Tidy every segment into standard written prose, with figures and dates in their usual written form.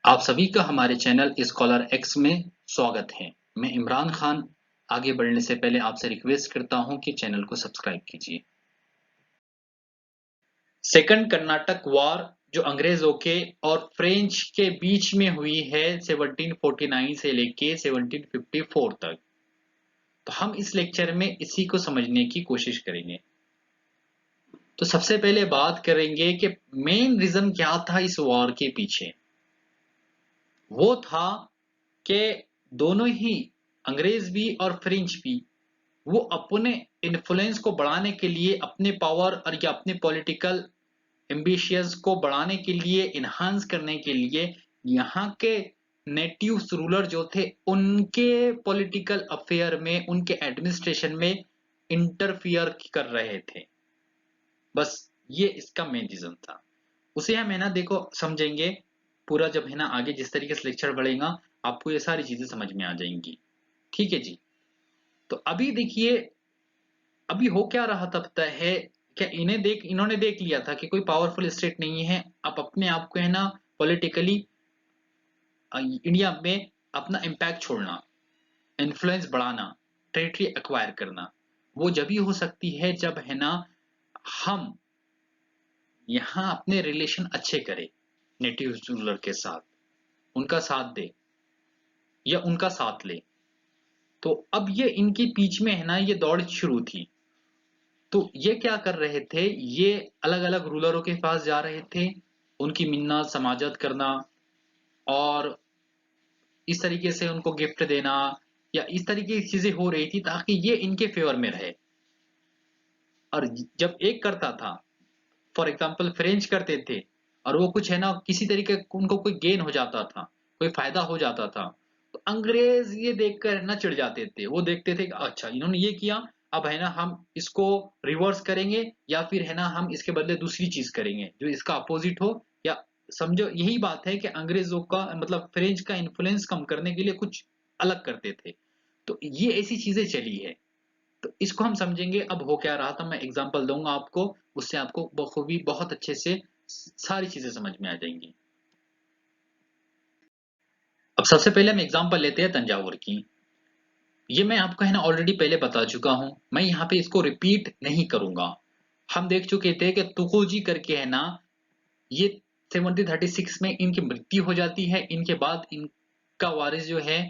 आप सभी का हमारे चैनल स्कॉलर एक्स में स्वागत है। मैं इमरान खान। आगे बढ़ने से पहले आपसे रिक्वेस्ट करता हूं कि चैनल को सब्सक्राइब कीजिए। सेकंड कर्नाटक वॉर जो अंग्रेजों के और फ्रेंच के बीच में हुई है 1749 से लेके 1754 तक। तो हम इस लेक्चर में इसी को समझने की कोशिश करेंगे। तो सबसे पहले बात करेंगे कि मेन रीजन क्या था इस वॉर के पीछे। वो था कि दोनों ही अंग्रेज भी और फ्रेंच भी वो अपने इन्फ्लुएंस को बढ़ाने के लिए अपने पावर और या अपने पॉलिटिकल एम्बिशियंस को बढ़ाने के लिए इन्हांस करने के लिए यहाँ के नेटिव रूलर जो थे उनके पॉलिटिकल अफेयर में उनके एडमिनिस्ट्रेशन में इंटरफियर कर रहे थे। बस ये इसका मेन रीजन था। उसे हम है ना देखो समझेंगे पूरा जब है ना आगे जिस तरीके से लेक्चर बढ़ेगा आपको ये सारी चीजें समझ में आ जाएंगी। ठीक है जी। तो अभी देखिए अभी हो क्या रहा था पता है क्या इन्होंने देख लिया था कि कोई पावरफुल स्टेट नहीं है। आप अपने आप को है ना पॉलिटिकली इंडिया में अपना इम्पैक्ट छोड़ना, इन्फ्लुएंस बढ़ाना, टेरिटरी एक्वायर करना वो जब ही हो सकती है जब है ना हम यहाँ अपने रिलेशन अच्छे करें नेटिव रूलर के साथ, उनका साथ दे या उनका साथ ले। तो अब ये इनके बीच में है ना ये दौड़ शुरू थी। तो ये क्या कर रहे थे, ये अलग अलग रूलरों के पास जा रहे थे, उनकी मिन्नत समाजत करना और इस तरीके से उनको गिफ्ट देना या इस तरीके की चीजें हो रही थी ताकि ये इनके फेवर में रहे। और जब एक करता था, फॉर एग्जाम्पल फ्रेंच करते थे और वो कुछ है ना किसी तरीके उनको कोई गेन हो जाता था, कोई फायदा हो जाता था, तो अंग्रेज ये देखकर ना चिढ़ जाते थे। वो देखते थे कि अच्छा इन्होंने ये किया, अब है ना हम इसको रिवर्स करेंगे या फिर है ना हम इसके बदले दूसरी चीज करेंगे जो इसका अपोजिट हो। या समझो यही बात है कि अंग्रेजों का मतलब फ्रेंच का इन्फ्लुएंस कम करने के लिए कुछ अलग करते थे। तो ये ऐसी चीजें चली है। तो इसको हम समझेंगे अब हो क्या रहा था। मैं एग्जांपल दूंगा आपको, उससे आपको बखूबी बहुत अच्छे से सारी चीजें समझ में आ जाएंगी। अब सबसे पहले हम एग्जांपल लेते हैं तंजावुर की। ये मैं आपको है ना ऑलरेडी पहले बता चुका हूं, मैं यहाँ पे इसको रिपीट नहीं करूंगा। हम देख चुके थे कि तुकोजी करके है ना ये 1736 में इनकी मृत्यु हो जाती है। इनके बाद इनका वारिस जो है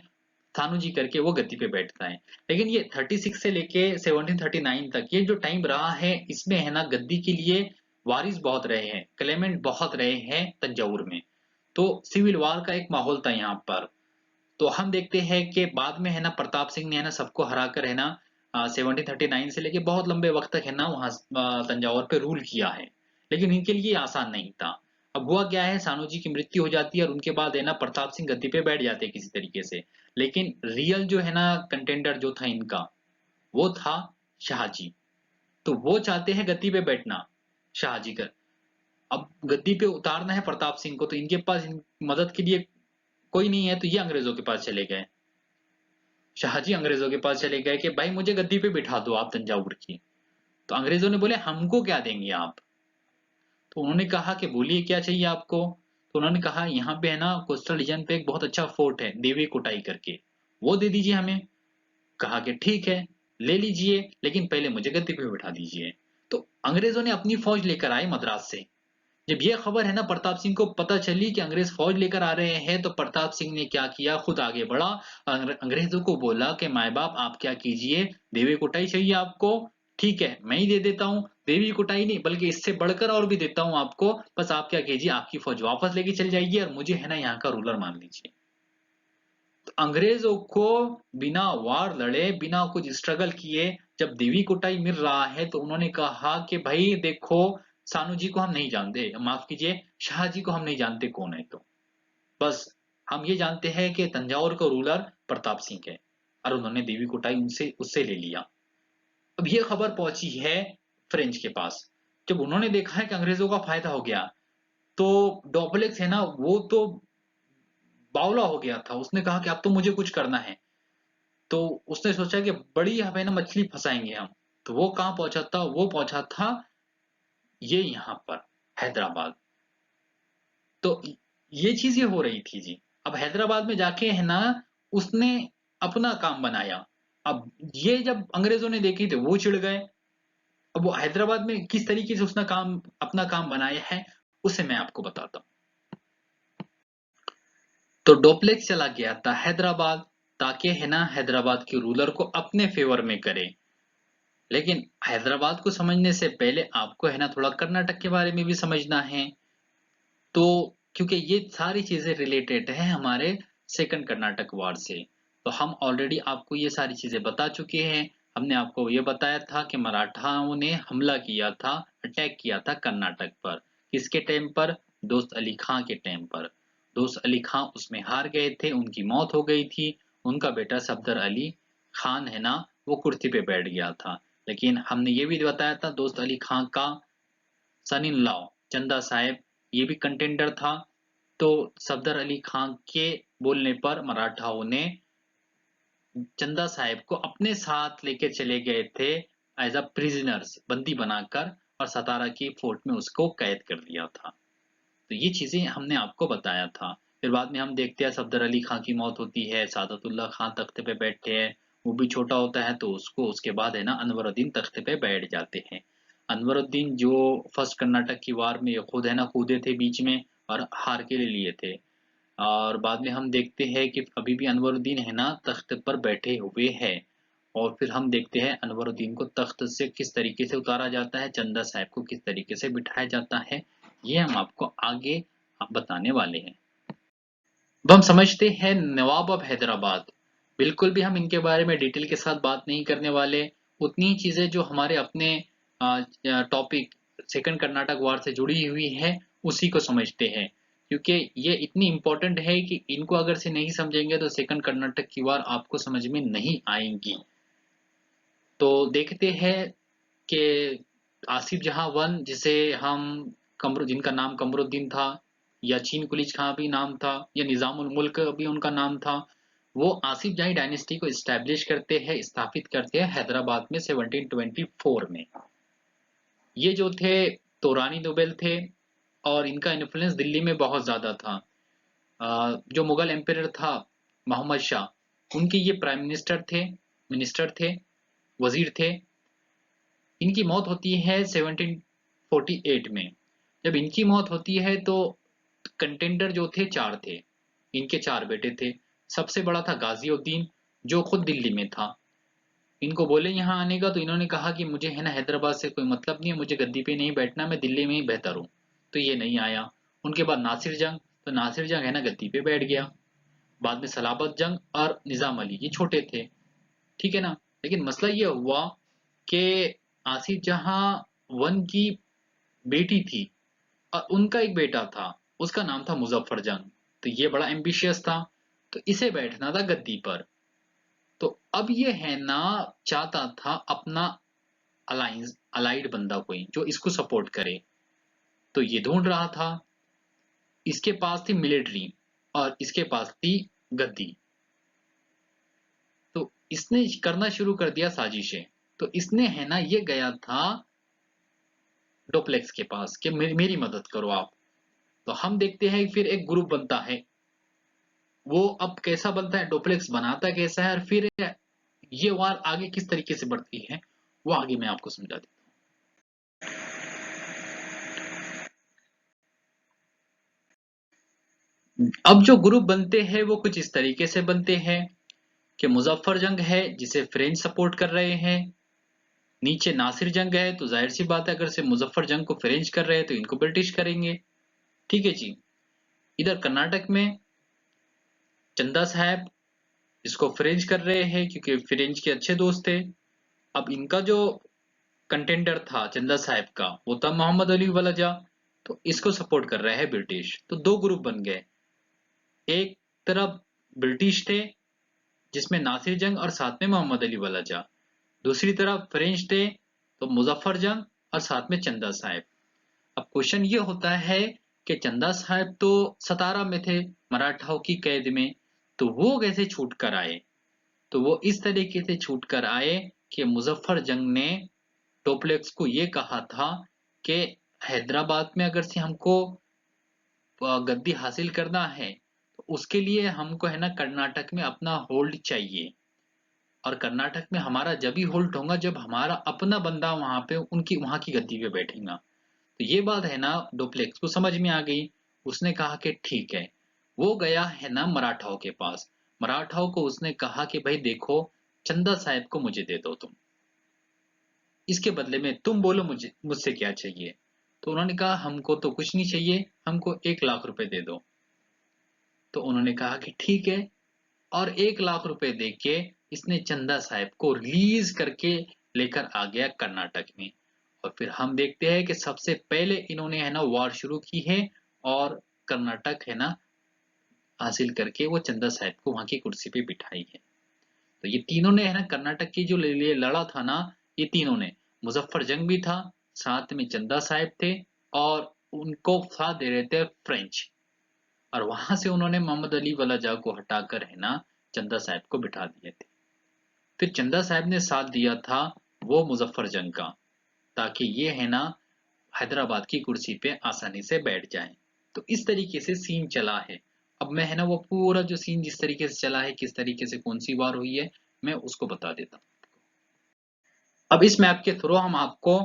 थानू जी करके वो गद्दी पे बैठता है। लेकिन ये 36 से लेके 1739 तक ये जो टाइम रहा है इसमें है ना गद्दी के लिए वारिस बहुत रहे हैं, क्लेमेंट बहुत रहे हैं तंजावुर में। तो सिविल वॉर का एक माहौल था यहाँ पर। तो हम देखते हैं कि बाद में है ना प्रताप सिंह ने है ना सबको हराकर है ना 1739 से लेके बहुत लंबे वक्त तक है ना वहां तंजावुर पे रूल किया है। लेकिन इनके लिए आसान नहीं था। अब हुआ क्या है, सानू जी की मृत्यु हो जाती है और उनके बाद है ना प्रताप सिंह गद्दी पे बैठ जाते हैं किसी तरीके से। लेकिन रियल जो है ना कंटेंडर जो था इनका वो था शाहजी। तो वो चाहते हैं गद्दी पे बैठना शाहजी का। अब गद्दी पे उतारना है प्रताप सिंह को तो इनके पास मदद के लिए कोई नहीं है, तो ये अंग्रेजों के पास चले गए। शाहजी अंग्रेजों के पास चले गए कि भाई मुझे गद्दी पे बिठा दो आप तंजावुर की। तो अंग्रेजों ने बोले हमको क्या देंगे आप। तो उन्होंने कहा कि बोलिए क्या चाहिए आपको। तो उन्होंने कहा यहाँ पे है ना कोस्टल रीजन पे एक बहुत अच्छा फोर्ट है देवी कोटाई करके, वो दे दीजिए हमें। कहा कि ठीक है ले लीजिए लेकिन पहले मुझे गद्दी पे बिठा दीजिए। तो अंग्रेजों ने अपनी फौज लेकर आए मद्रास से। जब ये खबर है ना प्रताप सिंह को पता चली कि अंग्रेज फौज लेकर आ रहे हैं तो प्रताप सिंह ने क्या किया, खुद आगे बढ़ा। अंग्रेजों को बोला कि माए बाप आप क्या कीजिए, देवी कोटाई चाहिए आपको, ठीक है मैं ही दे देता हूँ। देवी कोटाई नहीं बल्कि इससे बढ़कर और भी देता हूँ आपको, बस आप क्या कीजिए आपकी फौज वापस लेके चल जाइए और मुझे है ना यहाँ का रूलर मान लीजिए। तो अंग्रेजों को बिना वार लड़े बिना कुछ स्ट्रगल किए जब देवी कोटाई मिल रहा है तो उन्होंने कहा कि भाई देखो सानू जी को हम नहीं जानते, माफ कीजिए शाह जी को हम नहीं जानते कौन है। तो बस हम ये जानते हैं कि तंजावुर का रूलर प्रताप सिंह है। और उन्होंने देवी कोटाई उनसे उससे ले लिया। अब ये खबर पहुंची है फ्रेंच के पास। जब उन्होंने देखा है कि अंग्रेजों का फायदा हो गया तो डॉपलेक्स है ना वो तो बावला हो गया था। उसने कहा कि अब तो मुझे कुछ करना है। तो उसने सोचा कि बड़ी हमें ना मछली फंसाएंगे हम। तो वो कहाँ पहुंचा था, वो पहुंचा था ये यहाँ पर हैदराबाद। तो ये चीजें हो रही थी जी। अब हैदराबाद में जाके है ना उसने अपना काम बनाया। अब ये जब अंग्रेजों ने देखी तो वो चिढ़ गए। अब वो हैदराबाद में किस तरीके से उसने काम अपना काम बनाया है उसे मैं आपको बताता हूँ। तो डोप्लेक्स चला गया था हैदराबाद ताकि है ना हैदराबाद के रूलर को अपने फेवर में करे। लेकिन हैदराबाद को समझने से पहले आपको है ना थोड़ा कर्नाटक के बारे में भी समझना है। तो क्योंकि ये सारी चीजें रिलेटेड है हमारे सेकंड कर्नाटक वॉर से। तो हम ऑलरेडी आपको ये सारी चीजें बता चुके हैं। हमने आपको ये बताया था कि मराठाओं ने हमला किया था, अटैक किया था कर्नाटक पर। किसके टाइम पर? दोस्त अली खां के टाइम पर। दोस्त अली खां उसमें हार गए थे, उनकी मौत हो गई थी। उनका बेटा सफदर अली खान है ना वो कुर्सी पे बैठ गया था। लेकिन हमने ये भी बताया था दोस्त अली खां का सन इन लॉ चंदा साहेब ये भी कंटेंडर था। तो सफदर अली खां के बोलने पर मराठाओं ने चंदा साहेब को अपने साथ लेकर चले गए थे एज अ प्रिजनर्स बंदी बनाकर और सतारा की फोर्ट में उसको कैद कर दिया था। तो ये चीजें हमने आपको बताया था। फिर बाद में हम देखते हैं सफदर अली खां की मौत होती है, सादतुल्लाह खां तख्ते पे बैठते हैं। वो भी छोटा होता है तो उसको उसके बाद है ना अनवरुद्दीन तख्ते पे बैठ जाते हैं। अनवरुद्दीन जो फर्स्ट कर्नाटक की वार में खुद है ना कूदे थे बीच में और हार के लिए थे। और बाद में हम देखते हैं कि अभी भी अनवरुद्दीन है ना तख्त पर बैठे हुए हैं। और फिर हम देखते हैं अनवरुद्दीन को तख्त से किस तरीके से उतारा जाता है, चंदा साहब को किस तरीके से बिठाया जाता है। ये हम आपको आगे बताने वाले हैं। अब हम समझते हैं नवाब ऑफ हैदराबाद। बिल्कुल भी हम इनके बारे में डिटेल के साथ बात नहीं करने वाले। उतनी ही चीजें जो हमारे अपने टॉपिक सेकंड कर्नाटक वार से जुड़ी हुई है उसी को समझते हैं। क्योंकि ये इतनी इंपॉर्टेंट है कि इनको अगर से नहीं समझेंगे तो सेकंड कर्नाटक की वार आपको समझ में नहीं आएंगी। तो देखते हैं कि आसिफ जहां वन जिसे हम कमर जिनका नाम कमरुद्दीन था या चीन कुलिच खां भी नाम था या निजामुल मुल्क भी उनका नाम था। वो आसिफ जाही डायनेस्टी को स्टैब्लिश करते हैं, स्थापित करते हैं हैदराबाद में 1724 में। ये जो थे तोरानी नोबेल थे और इनका इन्फ्लुएंस दिल्ली में बहुत ज्यादा था। जो मुगल एम्पायर था मोहम्मद शाह उनके ये प्राइम मिनिस्टर थे, मिनिस्टर थे, वजीर थे। इनकी मौत होती है 1748 में। जब इनकी मौत होती है तो कंटेंडर जो थे चार थे। इनके चार बेटे थे। सबसे बड़ा था गाजिउद्दीन जो खुद दिल्ली में था। इनको बोले यहाँ आने का तो इन्होंने कहा कि मुझे है ना हैदराबाद से कोई मतलब नहीं है, मुझे गद्दी पे नहीं बैठना, मैं दिल्ली में ही बेहतर हूँ। तो ये नहीं आया। उनके बाद नासिर जंग, तो नासिर जंग है ना गद्दी पे बैठ गया। बाद में सलाबत जंग और निजाम अली ये छोटे थे, ठीक है ना। लेकिन मसला ये हुआ कि आसिफ जहां वन की बेटी थी और उनका एक बेटा था, उसका नाम था मुजफ्फर जंग। तो ये बड़ा एम्बिशियस था, तो इसे बैठना था गद्दी पर। तो अब ये है ना चाहता था अपना अलायंस अलाइड बंदा कोई जो इसको सपोर्ट करे। तो ये ढूंढ रहा था। इसके पास थी मिलिट्री और इसके पास थी गद्दी। तो इसने करना शुरू कर दिया साजिशें। तो इसने है ना ये गया था डोप्लेक्स के पास कि मेरी मदद करो आप। तो हम देखते हैं फिर एक ग्रुप बनता है। वो अब कैसा बनता है, डोप्लेक्स बनाता कैसा है और फिर ये वार आगे किस तरीके से बढ़ती है वो आगे मैं आपको समझा देता हूँ। अब जो ग्रुप बनते हैं वो कुछ इस तरीके से बनते हैं कि मुजफ्फर जंग है जिसे फ्रेंच सपोर्ट कर रहे हैं। नीचे नासिर जंग है तो जाहिर सी बात है अगर से मुजफ्फर जंग को फ्रेंच कर रहे हैं तो इनको ब्रिटिश करेंगे। ठीक है जी। इधर कर्नाटक में चंदा साहब इसको फ्रेंच कर रहे हैं क्योंकि फ्रेंच के अच्छे दोस्त थे। अब इनका जो कंटेंडर था चंदा साहब का वो था मोहम्मद अली वलाजा। तो इसको सपोर्ट कर रहे हैं ब्रिटिश। तो दो ग्रुप बन गए। एक तरफ ब्रिटिश थे जिसमें नासिर जंग और साथ में मोहम्मद अली वलाजा। दूसरी तरफ फ्रेंच थे तो मुजफ्फर जंग और साथ में चंदा साहब। अब क्वेश्चन ये होता है कि चंदा साहब तो सतारा में थे मराठाओं की कैद में, तो वो कैसे छूट कर आए? तो वो इस तरीके से छूट कर आए कि मुजफ्फर जंग ने टोपलेक्स को ये कहा था कि हैदराबाद में अगर से हमको गद्दी हासिल करना है तो उसके लिए हमको है ना कर्नाटक में अपना होल्ड चाहिए। और कर्नाटक में हमारा जब ही होल्ड होगा जब हमारा अपना बंदा वहां पे उनकी वहां की गद्दी पे बैठेगा। तो ये बात है ना डुप्लेक्स को समझ में आ गई। उसने कहा कि ठीक है। वो गया है ना मराठाओं के पास। मराठाओं को उसने कहा कि भाई देखो, चंदा साहब को मुझे दे दो तुम, इसके बदले में तुम बोलो मुझे मुझसे क्या चाहिए। तो उन्होंने कहा हमको तो कुछ नहीं चाहिए, हमको 1 लाख रुपए दे दो। तो उन्होंने कहा कि ठीक है। और 1 लाख रुपए देके इसने चंदा साहब को रिलीज करके लेकर आ गया कर्नाटक में। और फिर हम देखते हैं कि सबसे पहले इन्होंने है ना वॉर शुरू की है और कर्नाटक है ना हासिल करके वो चंदा साहब को वहां की कुर्सी पे बिठाई है। तो ये तीनों ने है ना कर्नाटक की जो लिए लड़ा था ना, ये तीनों ने, मुजफ्फर जंग भी था, साथ में चंदा साहब थे, और उनको साथ दे रहे थे फ्रेंच। और वहां से उन्होंने मोहम्मद अली वलाजा को हटाकर है ना चंदा साहब को बिठा दिए थे। फिर चंदा साहब ने साथ दिया था वो मुजफ्फर जंग का, ताकि ये है ना हैदराबाद की कुर्सी पे आसानी से बैठ जाए। तो इस तरीके से सीन चला है। अब मैं है ना वो पूरा जो सीन जिस तरीके से चला है, किस तरीके से कौन सी वार हुई है, मैं उसको बता देता हूँ। अब इस मैप के थ्रू हम आपको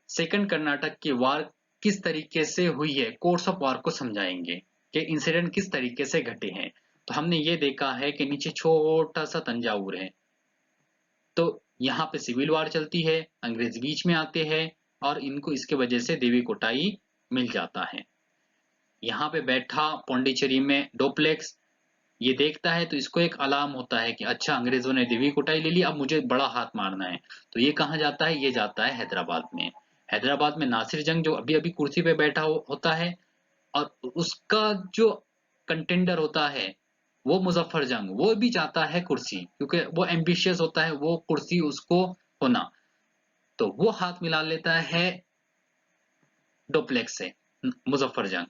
सेकंड कर्नाटक की वार किस तरीके से हुई है, कोर्स ऑफ वार को समझाएंगे कि इंसिडेंट किस तरीके से घटे हैं। तो हमने ये देखा है कि नीचे छोटा सा तंजावुर है, तो यहाँ पे सिविल वार चलती है, अंग्रेज बीच में आते हैं और इनको इसके वजह से देवी कोटाई मिल जाता है। यहाँ पे बैठा पौंडीचेरी में डोप्लेक्स, ये देखता है तो इसको एक अलार्म होता है कि अच्छा अंग्रेजों ने देवी कोटाई ले ली, अब मुझे बड़ा हाथ मारना है। तो ये कहाँ जाता है, ये जाता है हैदराबाद में। हैदराबाद में नासिर जंग जो अभी अभी कुर्सी पे बैठा होता है, और उसका जो कंटेंडर होता है वो मुजफ्फर जंग, वो भी चाहता है कुर्सी, क्योंकि वो एम्बिशियस होता है, वो कुर्सी उसको होना। तो वो हाथ मिला लेता है डोप्लेक्स से, मुजफ्फर जंग।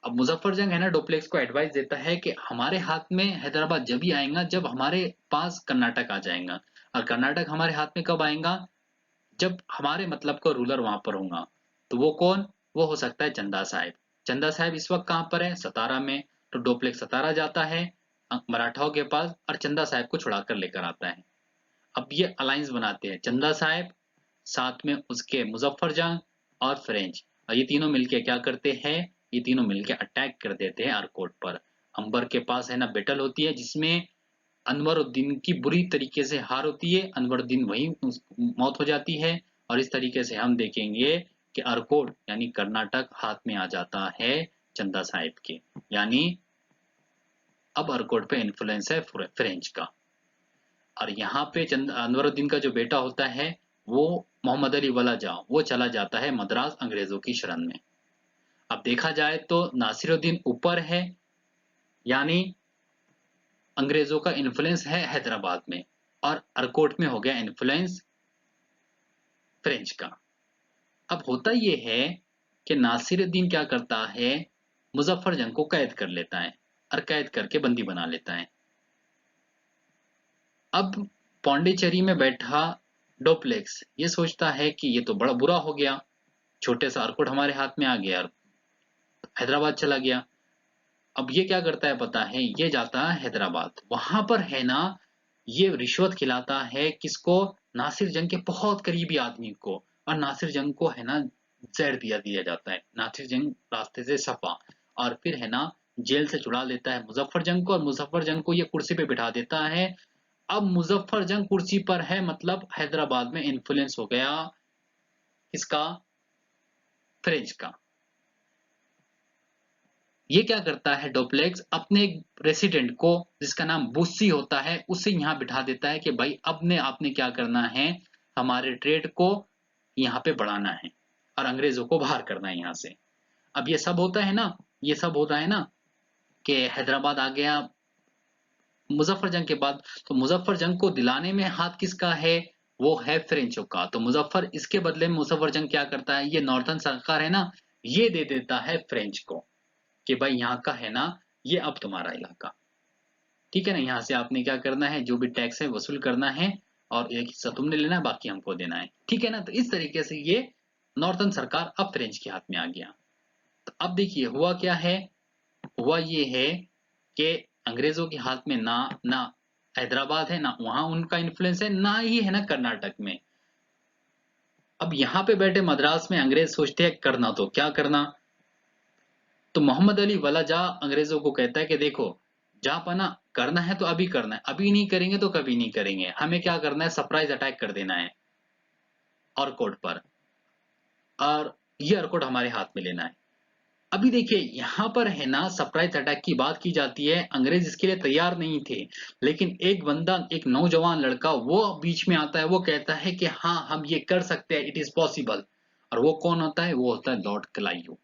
अब मुजफ्फर जंग है ना डुप्लेक्स को एडवाइस देता है कि हमारे हाथ में हैदराबाद जब ही आएगा जब हमारे पास कर्नाटक आ जाएगा, और कर्नाटक हमारे हाथ में कब आएगा, जब हमारे मतलब का रूलर वहां पर होगा। तो वो कौन, वो हो सकता है चंदा साहब। चंदा साहब इस वक्त कहाँ पर है, सतारा में। तो डुप्लेक्स सतारा जाता है मराठाओं के पास और चंदा साहब को छुड़ा कर लेकर आता है। अब ये अलायंस बनाते हैं चंदा साहब, साथ में उसके मुजफ्फर जंग और फ्रेंच। और ये तीनों मिलके क्या करते हैं, ये तीनों मिलके अटैक कर देते हैं अरकोट पर। अंबर के पास है ना बैटल होती है जिसमें अनवरुद्दीन की बुरी तरीके से हार होती है, अनवरुद्दीन वहीं मौत हो जाती है। और इस तरीके से हम देखेंगे कि अरकोट यानी कर्नाटक हाथ में आ जाता है चंदा साहिब के। यानी अब अरकोट पे इन्फ्लुएंस है फ्रेंच का। और यहाँ पे अनवरुद्दीन का जो बेटा होता है वो मोहम्मद अली वलाजा, वो चला जाता है मद्रास अंग्रेजों की शरण में। अब देखा जाए तो नासिरुद्दीन ऊपर है, यानी अंग्रेजों का इन्फ्लुएंस है हैदराबाद में, और अरकोट में हो गया इन्फ्लुएंस फ्रेंच का। अब होता ये है कि नासिरुद्दीन क्या करता है, मुजफ्फर जंग को कैद कर लेता है और कैद करके बंदी बना लेता है। अब पौंडीचेरी में बैठा डोप्लेक्स ये सोचता है कि ये तो बड़ा बुरा हो गया, छोटे सा अरकोट हमारे हाथ में आ गया और हैदराबाद चला गया। अब ये क्या करता है पता है, ये जाता है हैदराबाद, वहां पर है ना ये रिश्वत खिलाता है किसको, नासिर जंग के बहुत करीबी आदमी को। और नासिर जंग को है ना जहर दिया जाता है, नासिर जंग रास्ते से सफा। और फिर है ना जेल से छुड़ा लेता है मुजफ्फर जंग को, और मुजफ्फर जंग को ये कुर्सी पे बिठा देता है। अब मुजफ्फर जंग कुर्सी पर है, मतलब हैदराबाद में इन्फ्लुएंस हो गया किसका, फ्रेंच का। ये क्या करता है डोप्लेक्स, अपने रेसिडेंट को जिसका नाम बुस्सी होता है उसे यहाँ बिठा देता है कि भाई अब ने आपने क्या करना है, हमारे ट्रेड को यहाँ पे बढ़ाना है और अंग्रेजों को बाहर करना है यहाँ से। अब ये सब होता है ना, ये सब होता है ना कि हैदराबाद आ गया मुजफ्फर जंग के बाद। तो मुजफ्फर जंग को दिलाने में हाथ किसका है, वो है फ्रेंचों का। तो मुजफ्फर इसके बदले में मुजफ्फर जंग क्या करता है, ये नॉर्थन सरकार है ना, ये दे देता है फ्रेंच को कि भाई यहाँ का है ना ये अब तुम्हारा इलाका, ठीक है ना, यहाँ से आपने क्या करना है, जो भी टैक्स है वसूल करना है, और एक हिस्सा तुमने लेना है बाकी हमको देना है, ठीक है ना। तो इस तरीके से ये नॉर्थन सरकार अब फ्रेंच के हाथ में आ गया। तो अब देखिए हुआ क्या है, हुआ ये है कि अंग्रेजों के हाथ में ना ना हैदराबाद है, ना वहां उनका इन्फ्लुएंस है, ना ही है ना कर्नाटक में। अब यहाँ पे बैठे मद्रास में अंग्रेज सोचते हैं करना तो क्या करना। तो मोहम्मद अली वलाजा अंग्रेजों को कहता है कि देखो जहां करना है तो अभी करना है, अभी नहीं करेंगे तो कभी नहीं करेंगे, हमें क्या करना है, सरप्राइज अटैक कर देना है ऑरकोट पर, और ये अर्कोट हमारे हाथ में लेना है। अभी देखिए यहाँ पर है ना सरप्राइज अटैक की बात की जाती है, अंग्रेज इसके लिए तैयार नहीं थे, लेकिन एक बंदा, एक नौजवान लड़का वो बीच में आता है, वो कहता है कि हाँ हम ये कर सकते हैं, इट इज पॉसिबल। और वो कौन होता है, वो होता है लॉर्ड क्लाइव।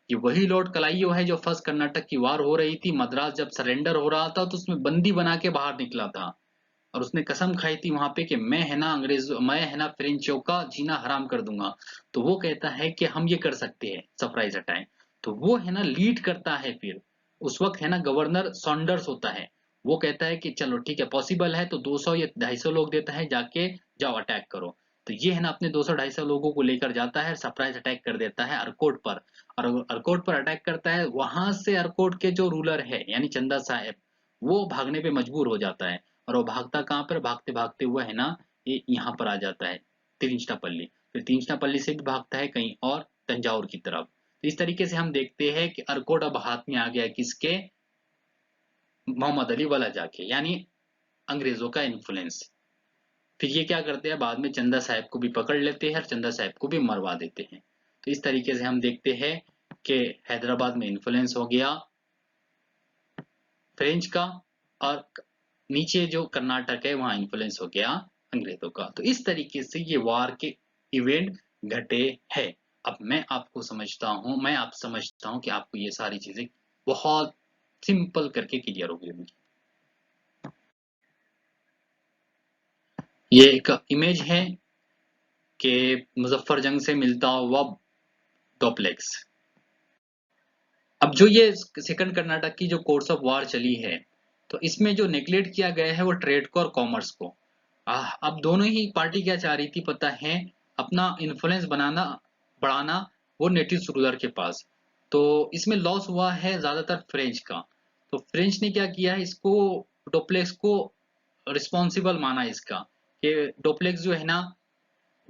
ये वही लॉर्ड क्लाइव है जो फर्स्ट कर्नाटक की वार हो रही थी, मद्रास जब सरेंडर हो रहा था तो उसमें बंदी बना के बाहर निकला था, और उसने कसम खाई थी वहां पे कि मैं है ना फ्रेंचों का जीना हराम कर दूंगा। तो वो कहता है कि हम ये कर सकते हैं सरप्राइज अटैक। तो वो है ना लीड करता है फिर, उस वक्त है ना गवर्नर सॉन्डर्स होता है, वो कहता है कि चलो ठीक है पॉसिबल है, तो 200 या 250 लोग देता है, जाके जाओ अटैक करो। तो ये है ना अपने 200-250 लोगों को लेकर जाता है, सरप्राइज अटैक कर देता है अरकोट पर। और अरकोट पर अटैक करता है, वहां से अरकोट के जो रूलर है यानी चंदा साहेब, वो भागने पे मजबूर हो जाता है। और वो भागता कहाँ पर, भागते भागते हुआ है ना ये यहाँ पर आ जाता है तिरिंचनापल्ली, फिर तिरिंचनापल्ली से भी भागता है कहीं और तंजावुर की तरफ। तो इस तरीके से हम देखते हैं कि अरकोट अब हाथ में आ गया किसके, मोहम्मद अली वलाजा के, यानी अंग्रेजों का इन्फ्लुएंस। फिर ये क्या करते हैं, बाद में चंदा साहब को भी पकड़ लेते हैं और चंदा साहब को भी मरवा देते हैं। तो इस तरीके से हम देखते हैं कि हैदराबाद में इन्फ्लुएंस हो गया फ्रेंच का, और नीचे जो कर्नाटक है वहां इन्फ्लुएंस हो गया अंग्रेजों का। तो इस तरीके से ये वार के इवेंट घटे हैं। अब मैं आप समझता हूँ कि आपको ये सारी चीजें बहुत सिंपल करके क्लियर हो गई होंगी। ये एक इमेज है कि मुजफ्फर जंग से मिलता हुआ डॉप्लेक्स। अब जो ये सेकंड कर्नाटक की जो कोर्स ऑफ वार चली है, तो इसमें जो नेग्लेक्ट किया गया है वो ट्रेड को और कॉमर्स को। अब दोनों ही पार्टी क्या चाह रही थी पता है, अपना इन्फ्लुएंस बनाना, बढ़ाना वो नेटिव रूलर के पास। तो इसमें लॉस हुआ है ज्यादातर फ्रेंच का। तो फ्रेंच ने क्या किया है, इसको डोप्लेक्स को रिस्पॉन्सिबल माना इसका, कि डोप्लेक्स जो है ना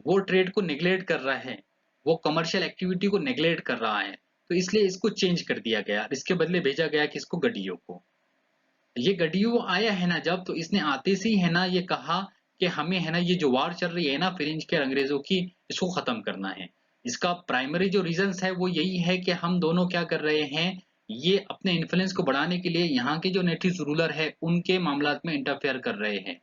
वो ट्रेड को नेग्लेक्ट कर रहा है, वो कमर्शियल एक्टिविटी को नेग्लेक्ट कर रहा है। तो इसलिए इसको चेंज कर दिया गया, इसके बदले भेजा गया किसको, गडियो को। ये गडियो आया है ना जब, तो इसने आते से ही है ना ये कहा कि हमें है ना ये जो वार चल रही है ना फ्रेंच के और अंग्रेजों की, इसको खत्म करना है। इसका प्राइमरी जो रीजंस है वो यही है कि हम दोनों क्या कर रहे हैं, ये अपने इन्फ्लुएंस को बढ़ाने के लिए यहाँ के जो नेटिव रूलर है उनके मामलात में इंटरफेयर कर रहे हैं।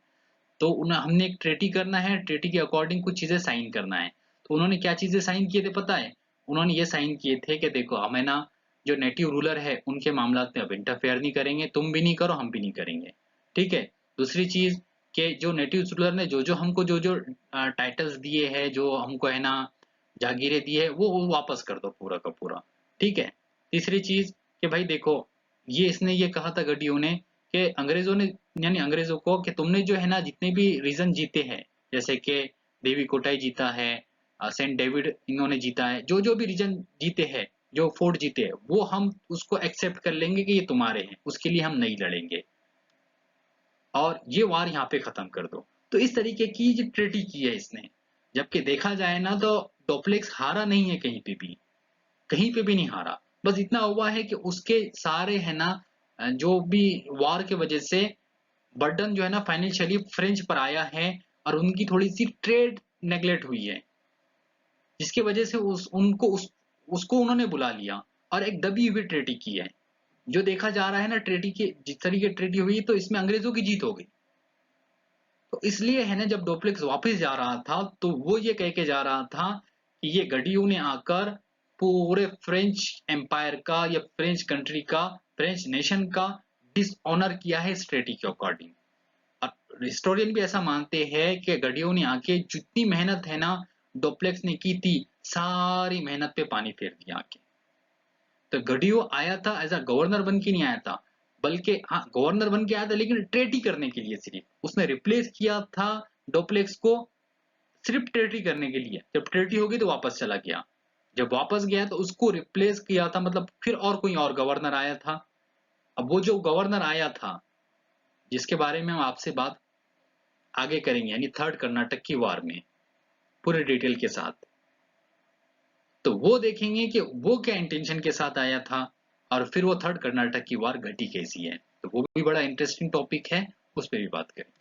तो उन्हें हमने एक ट्रेटी करना है, ट्रेटी के अकॉर्डिंग कुछ चीजें साइन करना है। तो उन्होंने क्या चीजें साइन किए थे पता है, उन्होंने ये साइन किए थे कि देखो हमें ना जो नेटिव रूलर है उनके मामलात में अब इंटरफेयर नहीं करेंगे, तुम भी नहीं करो हम भी नहीं करेंगे, ठीक है। दूसरी चीज कि जो नेटिव रूलर ने जो जो हमको जो जो टाइटल्स दिए हैं, जो हमको है ना जागीरें दी है, वो वापस कर दो पूरा का पूरा, ठीक है। तीसरी चीज कि भाई देखो, ये इसने ये कहा था गड्डियों ने कि अंग्रेजों ने, यानी अंग्रेजों को, कि तुमने जो है ना जितने भी रीजन जीते हैं, जैसे कि देवी कोटाई जीता है, सेंट डेविड इन्होंने जीता है, जो जो भी रीजन जीते हैं, जो फोर्ट जीते हैं, वो हम उसको एक्सेप्ट कर लेंगे कि ये तुम्हारे हैं, उसके लिए हम नहीं लड़ेंगे, और ये वार यहाँ पे खत्म कर दो। तो इस तरीके की जो ट्रेटी की है इसने। जबकि देखा जाए ना तो डोप्लेक्स हारा नहीं है कहीं पे भी, कहीं पे भी नहीं हारा। बस इतना हुआ है कि उसके सारे है ना जो भी वार के वजह से बर्डन जो है ना फाइनेंशियली फ्रेंच पर आया है, और उनकी थोड़ी सी ट्रेड नेग्लेक्ट हुई है, जिसकी वजह से उसको उन्होंने बुला लिया और एक दबी हुई ट्रेटी की है। जो देखा जा रहा है ना ट्रेटी की जिस तरीके ट्रेटी हुई, तो इसमें अंग्रेजों की जीत हो गई। तो इसलिए है ना जब डोप्लेक्स वापस जा रहा था तो वो ये कह के जा रहा था कि ये गडियो ने आकर पूरे फ्रेंच एम्पायर का या फ्रेंच कंट्री का, फ्रेंच नेशन का डिसऑनर किया है इस ट्रेटी के अकॉर्डिंग। और हिस्टोरियन भी ऐसा मानते हैं कि गडियो ने आके जितनी मेहनत है ना डोप्लेक्स ने की थी, सारी मेहनत पे पानी फेर दिया आके। तो गडियो आया था एज अ गवर्नर बन के नहीं आया था, बल्कि हाँ गवर्नर बन के आया था लेकिन ट्रेटी करने के लिए, सिर्फ उसने रिप्लेस किया था डोप्लेक्स को, सिर्फ ट्रेटी करने के लिए। जब ट्रेटी हो गई तो वापस चला गया, जब वापस गया तो उसको रिप्लेस किया था, मतलब फिर और कोई और गवर्नर आया था, अब वो जो गवर्नर आया था, जिसके बारे में हम आपसे बात आगे करेंगे, यानी थर्ड कर्नाटक की वार में, पूरे डिटेल के साथ। तो वो देखेंगे कि वो क्या इंटेंशन के साथ आया था और फिर वो थर्ड कर्नाटक की वार घटी कैसी है। तो वो भी बड़ा इंटरेस्टिंग टॉपिक है, उस पे भी बात करेंगे।